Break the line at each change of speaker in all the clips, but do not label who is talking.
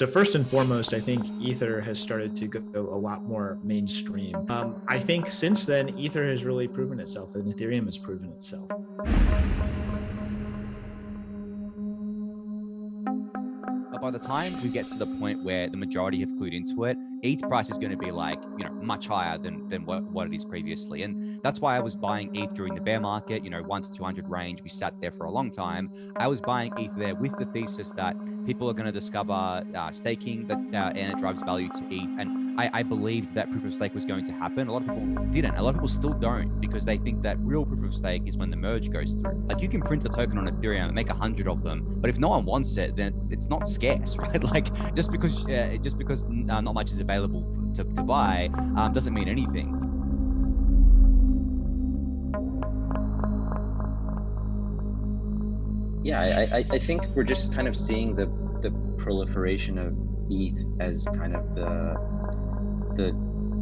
So first and foremost, I think Ether has started to go a lot more mainstream. I think since then, Ether has really proven itself and Ethereum has proven itself.
By the time we get to the point where the majority have clued into it, ETH price is going to be like, much higher than what it is previously. And that's why I was buying ETH during the bear market, 1 to 200 range. We sat there for a long time. I was buying ETH there with the thesis that people are going to discover staking and it drives value to ETH. And I believed that proof of stake was going to happen. A lot of people didn't. A lot of people still don't, because they think that real proof of stake is when the merge goes through. Like, you can print a token on Ethereum and make 100 of them, but if no one wants it, then it's not scarce, right? Like, just because not much is available to buy doesn't mean anything.
Yeah, I think we're just kind of seeing the proliferation of ETH as kind of the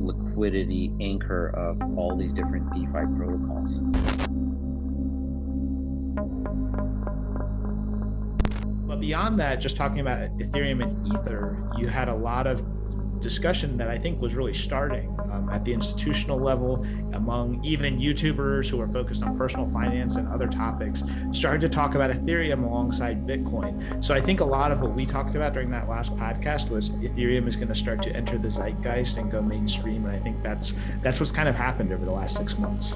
liquidity anchor of all these different DeFi protocols.
But beyond that, just talking about Ethereum and Ether, you had a lot of discussion that I think was really starting at the institutional level, among even YouTubers who are focused on personal finance and other topics, started to talk about Ethereum alongside Bitcoin. So I think a lot of what we talked about during that last podcast was Ethereum is going to start to enter the zeitgeist and go mainstream. And I think that's what's kind of happened over the last 6 months.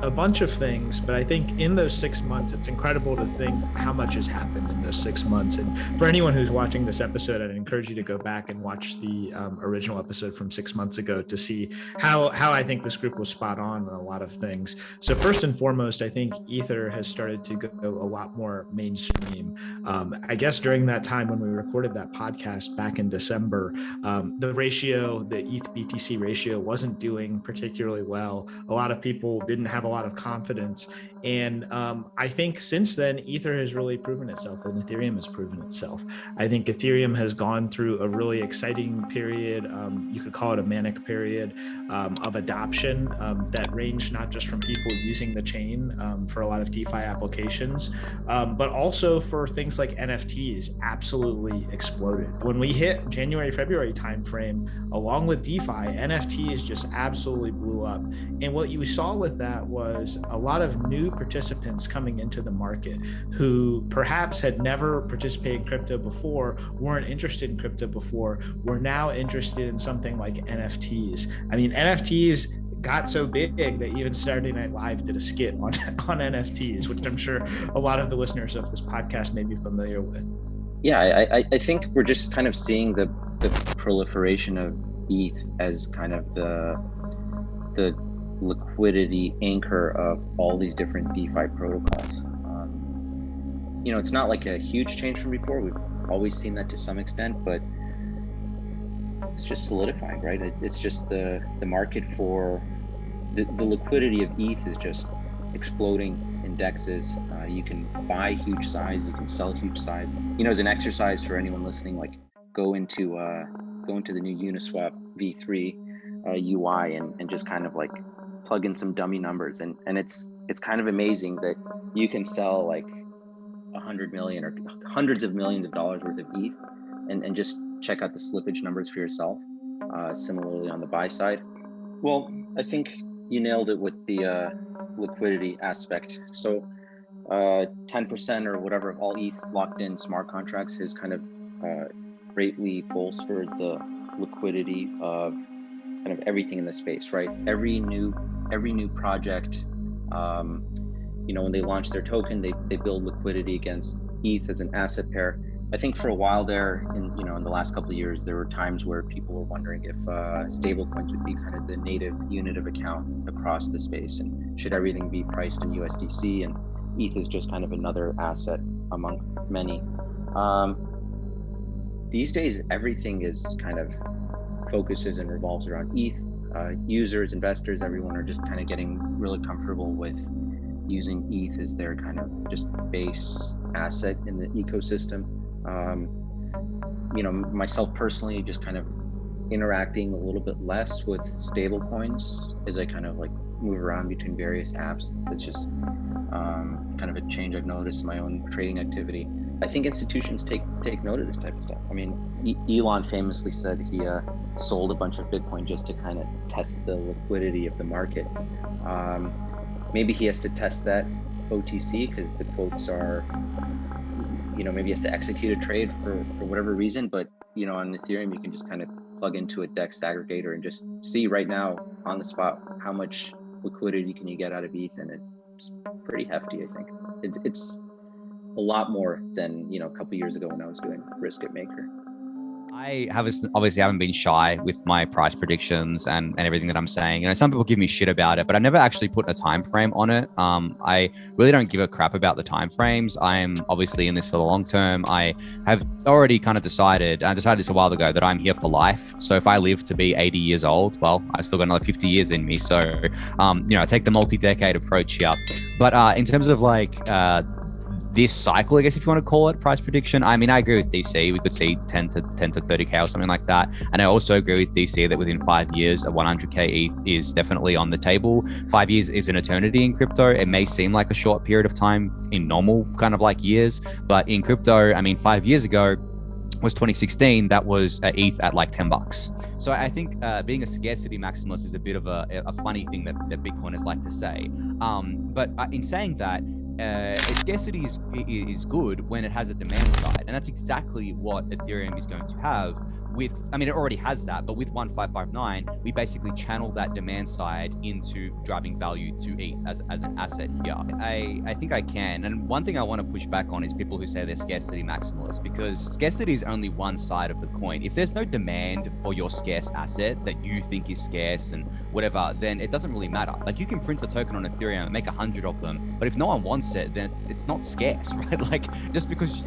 A bunch of things, but I think in those 6 months, it's incredible to think how much has happened in those 6 months. And for anyone who's watching this episode, I'd encourage you to go back and watch the original episode from 6 months ago to see how I think this group was spot on a lot of things. So first and foremost, I think Ether has started to go a lot more mainstream. I guess during that time when we recorded that podcast back in December, the ETH BTC ratio wasn't doing particularly well. A lot of people didn't have a lot of confidence. And I think since then, Ether has really proven itself and Ethereum has proven itself. I think Ethereum has gone through a really exciting period. You could call it a manic period of adoption that ranged not just from people using the chain for a lot of DeFi applications, but also for things like NFTs absolutely exploded. When we hit January, February timeframe, along with DeFi, NFTs just absolutely blew up. And what you saw with that was a lot of new participants coming into the market who perhaps had never participated in crypto before, weren't interested in crypto before, were now interested in something like NFTs. I mean, NFTs got so big that even Saturday Night Live did a skit on NFTs, which I'm sure a lot of the listeners of this podcast may be familiar with.
Yeah, I think we're just kind of seeing the proliferation of ETH as kind of the liquidity anchor of all these different DeFi protocols. It's not like a huge change from before. We've always seen that to some extent, but it's just solidifying, right? It's just the market for the liquidity of ETH is just exploding indexes. You can buy huge size, you can sell huge size. As an exercise for anyone listening, like go into the new Uniswap v3 UI and just kind of like plug in some dummy numbers, and it's kind of amazing that you can sell like 100 million or hundreds of millions of dollars worth of ETH and just check out the slippage numbers for yourself. Similarly on the buy side. Well, I think you nailed it with the liquidity aspect. So 10% or whatever of all ETH locked in smart contracts has kind of greatly bolstered the liquidity of kind of everything in the space, right? Every new project, when they launch their token, they build liquidity against ETH as an asset pair. I think for a while there, in the last couple of years, there were times where people were wondering if stablecoins would be kind of the native unit of account across the space, and should everything be priced in USDC, and ETH is just kind of another asset among many. These days, everything is kind of focuses and revolves around ETH. Users, investors, everyone are just kind of getting really comfortable with using ETH as their kind of just base asset in the ecosystem. Myself personally, just kind of interacting a little bit less with stable coins as I kind of like move around between various apps. That's just kind of a change I've noticed in my own trading activity. I think institutions take note of this type of stuff. I mean, Elon famously said he sold a bunch of Bitcoin just to kind of test the liquidity of the market. Maybe he has to test that OTC because the quotes are, maybe he has to execute a trade for whatever reason. But on Ethereum, you can just kind of plug into a DEX aggregator and just see right now on the spot how much liquidity can you get out of ETH, and it's pretty hefty. I think it's a lot more than a couple years ago when I was doing risk at Maker.
I obviously haven't been shy with my price predictions and everything that I'm saying. Some people give me shit about it, but I never actually put a time frame on it. I really don't give a crap about the time frames. I'm obviously in this for the long term. I have already kind of decided, I decided this a while ago, that I'm here for life. So if I live to be 80 years old, well, I've still got another 50 years in me. So, I take the multi-decade approach here. But in terms of this cycle, I guess, if you want to call it price prediction, I mean, I agree with DC. We could see 10 to 30K or something like that. And I also agree with DC that within 5 years, a 100K ETH is definitely on the table. 5 years is an eternity in crypto. It may seem like a short period of time in normal kind of years, but in crypto, I mean, 5 years ago was 2016. That was ETH at like $10. So I think being a scarcity maximalist is a bit of a funny thing that Bitcoiners like to say. But in saying that, scarcity is good when it has a demand side, and that's exactly what Ethereum is going to have. It already has that, but with 1559, we basically channel that demand side into driving value to ETH as an asset here. I think I can. And one thing I want to push back on is people who say they're scarcity maximalists, because scarcity is only one side of the coin. If there's no demand for your scarce asset that you think is scarce and whatever, then it doesn't really matter. Like, you can print a token on Ethereum and make 100 of them, but if no one wants it, then it's not scarce, right? Like, just because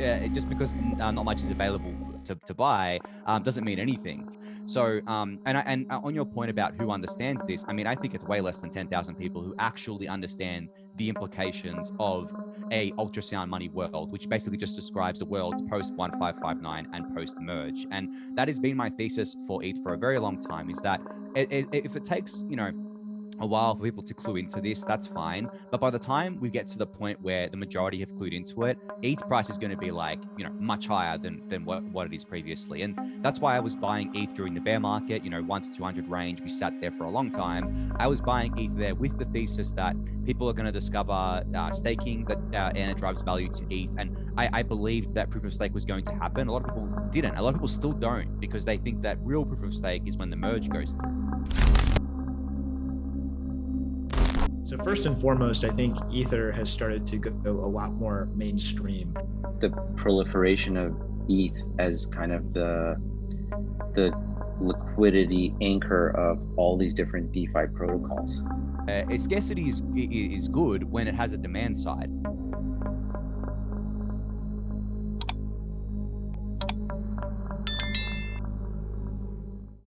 not much is available to buy doesn't mean anything. So and on your point about who understands this, I mean, I think it's way less than 10,000 people who actually understand the implications of a ultrasound money world, which basically just describes a world post 1559 and post merge. And that has been my thesis for ETH for a very long time, is that if it takes a while for people to clue into this, that's fine. But by the time we get to the point where the majority have clued into it, ETH price is going to be much higher than what it is previously. And that's why I was buying ETH during the bear market, 1 to 200 range. We sat there for a long time. I was buying ETH there with the thesis that people are going to discover staking, and it drives value to ETH. And I believed that proof of stake was going to happen. A lot of people didn't. A lot of people still don't, because they think that real proof of stake is when the merge goes through.
So first and foremost, I think Ether has started to go a lot more mainstream.
The proliferation of ETH as kind of the liquidity anchor of all these different DeFi protocols.
Scarcity is good when it has a demand side.